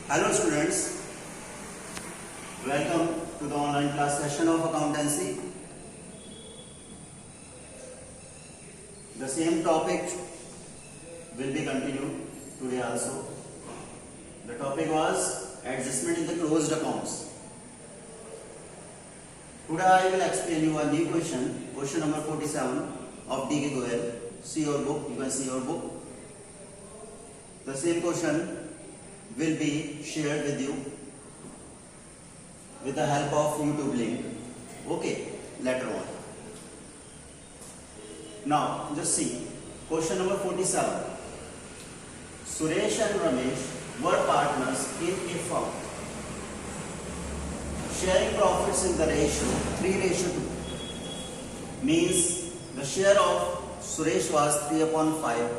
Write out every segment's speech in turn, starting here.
Hello students, welcome to the online class session of accountancy. The same topic will be continued today also. The topic was adjustment in the closed accounts. Today I will explain you a new question, question number 47 of D.K. Goyal. See your book, you can see your book. The same question will be shared with you with the help of YouTube link. Okay, later on. Now, just see. Question number 47. Suresh and Ramesh were partners in a firm, sharing profits in the ratio 3:2. Means the share of Suresh was 3/5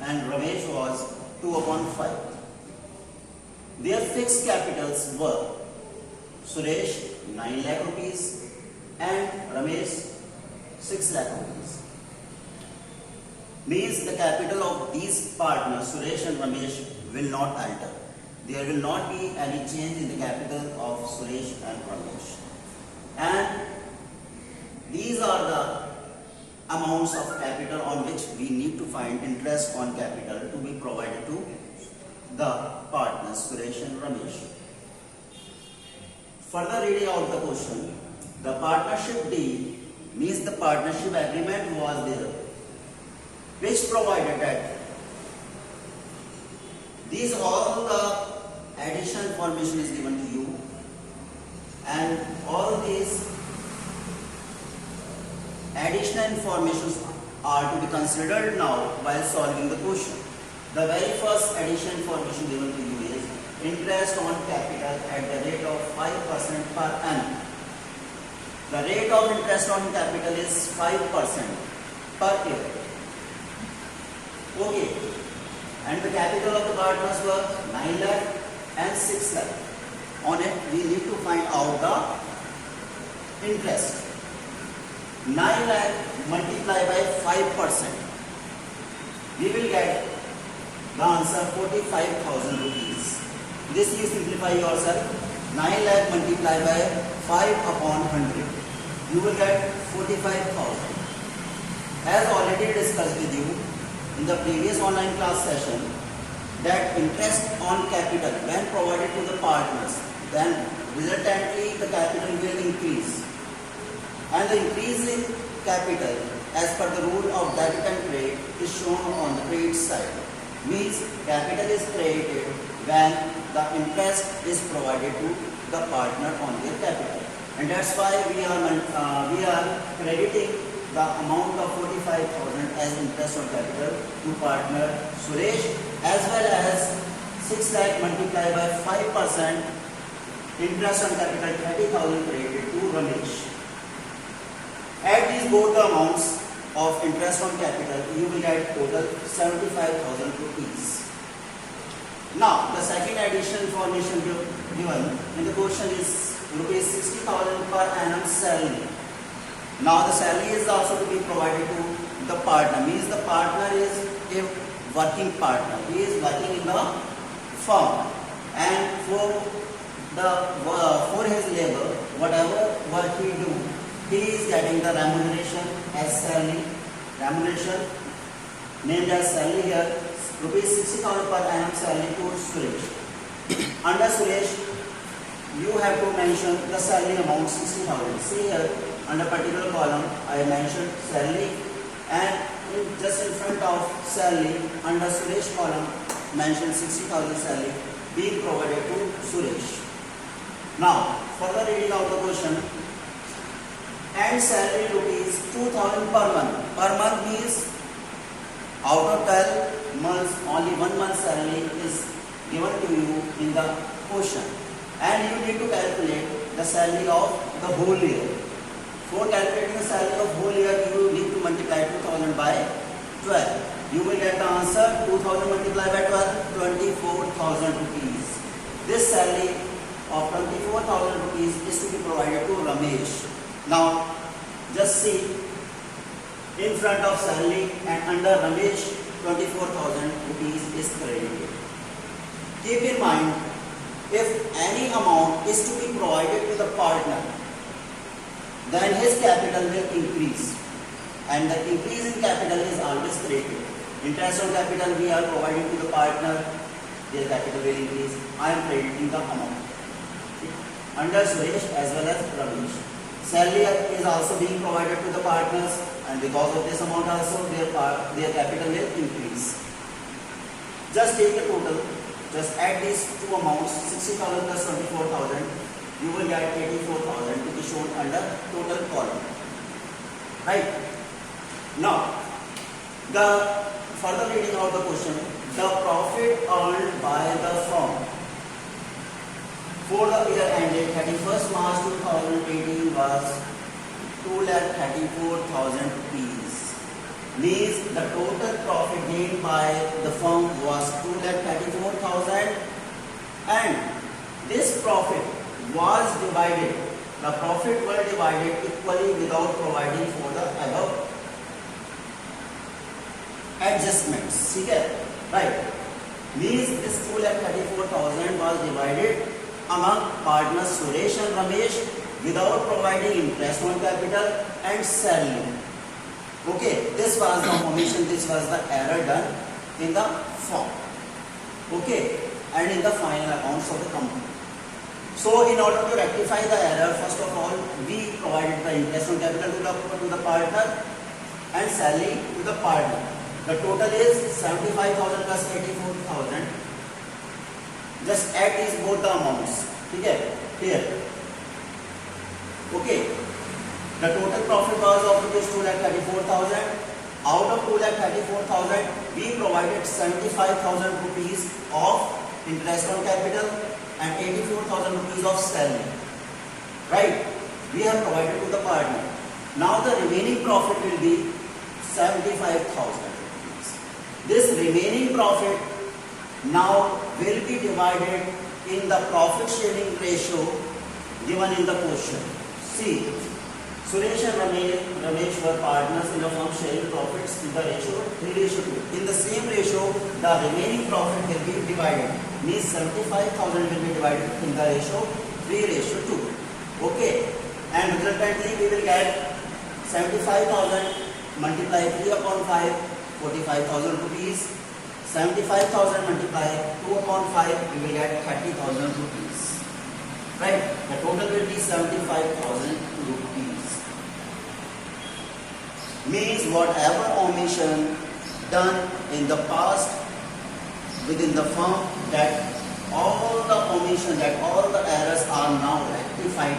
and Ramesh was 2/5. Their fixed capitals were Suresh 9 lakh rupees and Ramesh 6 lakh rupees. Means the capital of these partners Suresh and Ramesh will not alter. There will not be any change in the capital of Suresh and Ramesh. And these are the amounts of capital on which we need to find interest on capital to be provided to the partners Suresh and Ramesh. Further reading out the question, the partnership deed means the partnership agreement was there, which provided that these all the additional information is given to you, and all these additional informations are to be considered now while solving the question. The very first additional information given to you is interest on capital at the rate of 5% per annum. The rate of interest on capital is 5% per year. Okay. And the capital of the partners were 9 lakh and 6 lakh. On it, we need to find out the interest. 9 lakh multiplied by 5%. We will get the answer 45,000 rupees. This you simplify yourself. 9 lakh multiplied by 5/100. You will get 45,000. As already discussed with you in the previous online class session, that interest on capital when provided to the partners, then resultantly the capital will increase. And the increase in capital as per the rule of debit and credit is shown on the credit side. Means capital is credited when the interest is provided to the partner on their capital, and that's why we are crediting the amount of 45,000 as interest on capital to partner Suresh, as well as 6 lakh multiplied by 5% interest on capital 30,000 credited to Ramesh. Add these both the amounts of interest on capital, you will get total 75,000 rupees. Now, the second additional information given in the question is rupees 60,000 per annum salary. Now, the salary is also to be provided to the partner. Means the partner is a working partner. He is working in the firm, and for his labor, whatever work he do, he is getting the remuneration as salary. Remuneration named as salary here, rupees 60,000 per annum salary to Suresh. Under Suresh, you have to mention the salary amount 60,000. See here, under particular column, I mentioned salary, and just in front of salary, under Suresh column, mention 60,000 salary being provided to Suresh. Now, further reading out the question, and salary rupees 2,000 per month. Per month means out of 12 months, only 1 month salary is given to you in the question, and you need to calculate the salary of the whole year. For calculating the salary of whole year, you need to multiply 2,000 by 12. You will get the answer 2,000 multiplied by 12, 24,000 rupees. This salary of 24,000 rupees is to be provided to Ramesh. Now, just see, in front of salary and under Ramesh, 24,000 rupees is credited. Keep in mind if any amount is to be provided to the partner, then his capital will increase, and the increase in capital is always credited. Interest on capital we are providing to the partner, their capital will increase. I am crediting the amount under Suresh as well as Ramesh. Salary is also being provided to the partners, and because of this amount also their capital will increase. Just take the total, just add these two amounts, 60,000 plus 24,000, you will get 84,000 to be shown under total column. Right? Now, the further reading of the question, the profit earned by the firm for the year ended 31st March 2018 was 2,34,000 rupees. Means the total profit gained by the firm was 2,34,000, and this profit was divided, the profit were divided equally without providing for the above adjustments. Okay? Right? Means this 2,34,000 was divided among partners Suresh and Ramesh without providing interest on capital and salary. Okay, this was the omission, this was the error done in the form. Okay, and in the final accounts of the company. So, in order to rectify the error, first of all, we provided the interest on capital to the partner and salary to the partner. The total is 75,000 plus 84,000. Just add these both the amounts. Okay, here. Okay. The total profit was of rupees 2,34,000. Out of 2,34,000, we provided 75,000 rupees of interest on capital and 84,000 rupees of salary. Right? We have provided to the partner. Now the remaining profit will be 75,000 rupees. This remaining profit now will be divided in the profit sharing ratio given in the question. See, Suresh and Ramesh were partners in the firm sharing profits in the ratio 3:2. In the same ratio, the remaining profit will be divided. Means 75,000 will be divided in the ratio 3:2. Okay. And resultantly we will get 75,000 multiply 3 upon 5, 45,000 rupees. 75,000 multiply 2 upon 5, we will get 30,000 rupees. Right? The total will be 75,000 rupees. Means whatever omission done in the past within the firm, that all the omission, that all the errors are now rectified.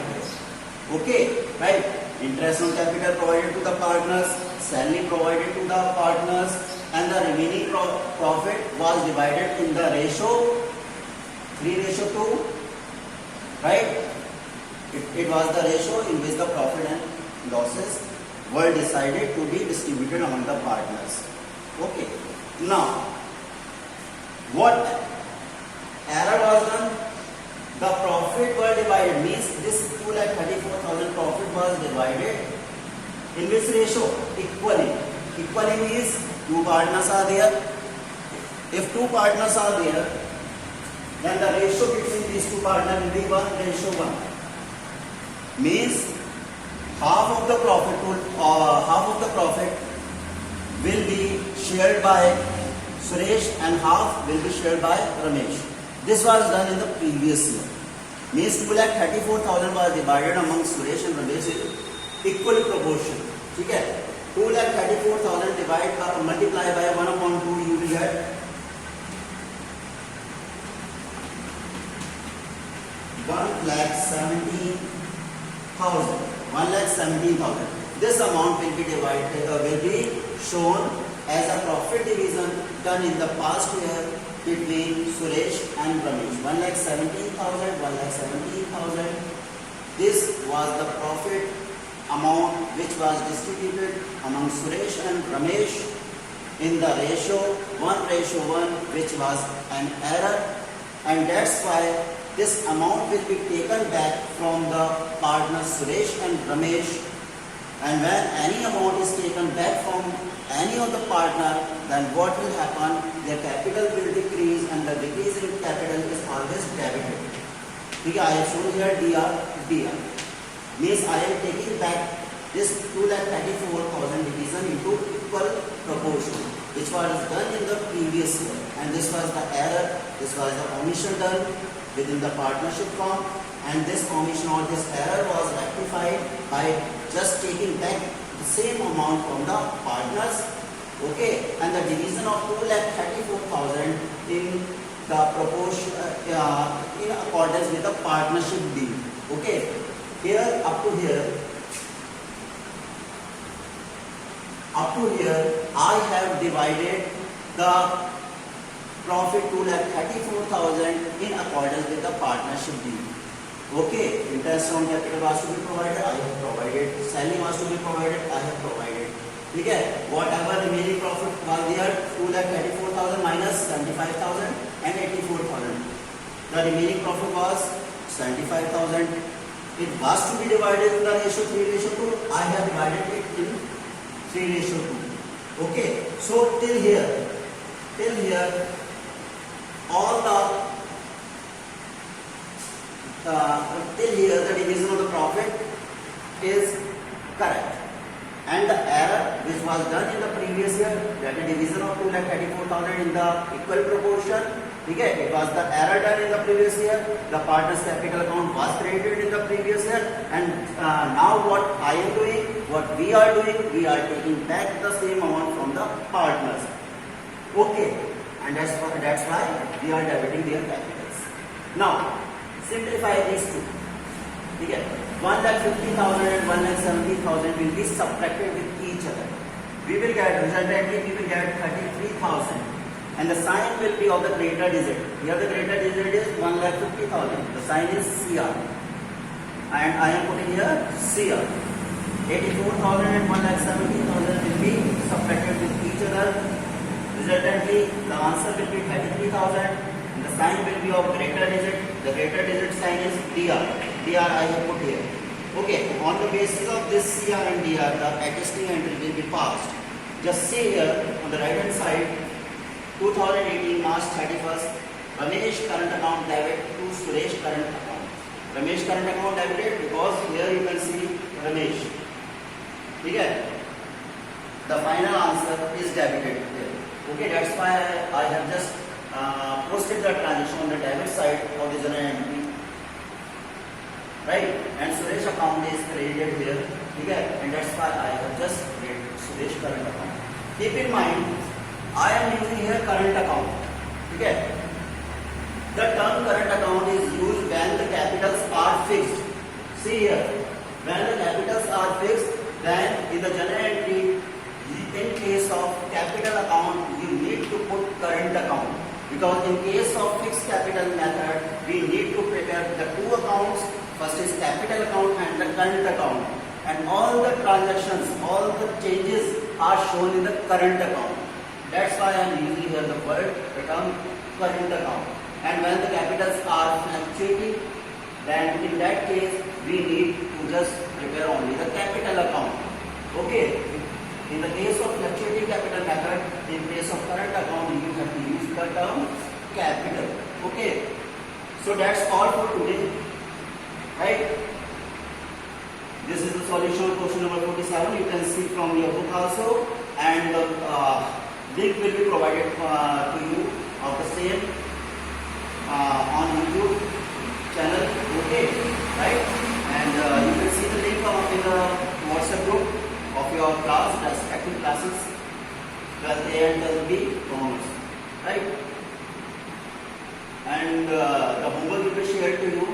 Okay, right? Interest on capital provided to the partners, salary provided to the partners, and the remaining profit was divided in the ratio 3:2. Right? It was the ratio in which the profit and losses were decided to be distributed among the partners. Okay. Now, what error was done? The profit were divided, means this 2,34,000 profit was divided in which ratio? Equally. Equally means two partners are there. If two partners are there, then the ratio between these two partners will be 1:1. Means half of the profit will be shared by Suresh and half will be shared by Ramesh. This was done in the previous year. Means 2,34,000 was divided among Suresh and Ramesh in equal proportion. Okay? 2,34,000 multiply by 1/2, you will get 1,17,000. This amount will be divided, will be shown as a profit division done in the past year between Suresh and Ramesh. 1,17,000, 1,17,000. This was the profit amount which was distributed among Suresh and Ramesh in the ratio 1:1, which was an error, and that's why this amount will be taken back from the partners Suresh and Ramesh. And when any amount is taken back from any of the partner, then what will happen? Their capital will decrease, and the decrease in capital is always debited. ठीक है, I have shown here dr means I am taking back this 2,34,000 division into equal proportion, which was done in the previous year, and this was the error, this was the omission done within the partnership form, and this omission or this error was rectified by just taking back the same amount from the partners, okay, and the division of 2,34,000 in the proportion in accordance with the partnership deal, okay. Here up to here I have divided the profit 2,34,000 in accordance with the partnership deal. Okay, interest on capital was to be provided, I have provided. Selling was to be provided, I have provided. ठीक है, whatever remaining profit was there, 2,34,000 minus 75,000 and 84,000. The remaining profit was 75,000. It was to be divided in the ratio 3:2. I have divided it in 3:2. Okay, so till here, all till here the division of the profit is correct, and the error which was done in the previous year, that is division of 2,34,000 in the equal proportion, okay, it was the error done in the previous year. The partners capital account was credited in the previous year, and now what I am doing, what we are doing, we are taking back the same amount from the partners, okay, and that's why we are debiting their capitals. Now simplify these two. Okay, 1,50,000 and 1,70,000 will be subtracted with each other. We will get resultantly 33,000, and the sign will be of the greater digit. Here the greater digit is 1,50,000. The sign is CR, and I am putting here CR. 84,000 and 1,70,000 will be subtracted with each other. Resultantly, the answer will be 33,000. The sign will be of greater digit. The greater digit sign is DR. DR I have put here. Okay, on the basis of this CR and DR, the attesting entry will be passed. Just see here on the right hand side, 2018 March 31st, Ramesh current account debit to Suresh current account. Ramesh current account debited because here you can see Ramesh. Okay, the final answer is debited here. Okay, that's why I have just posted the transaction on the debit side of the journal entry, right? And Suresh account is credited here, okay? And that's why I have just made Suresh current account. Keep in mind, I am using here current account, okay? The term current account is used when the capitals are fixed. See here, when the capitals are fixed, then in the journal entry, in case of capital account, you need to put current account. Because in case of fixed capital method, we need to prepare the two accounts. First is capital account and the current account. And all the transactions, all the changes are shown in the current account. That's why I am using here the word, the term current account. And when the capitals are fluctuating, then in that case, we need to just prepare only the capital account. Okay. In the case of fluctuating capital method, in case of current account, you have to use the term capital. Okay. So that's all for today. Right? This is the solution of question number 47. You can see from your book also, and the link will be provided to you of the same on YouTube channel. Okay. Right? And you can see the link in the WhatsApp group of your class, the respective classes, 12A and 12B commerce, right? And the homework will be shared to you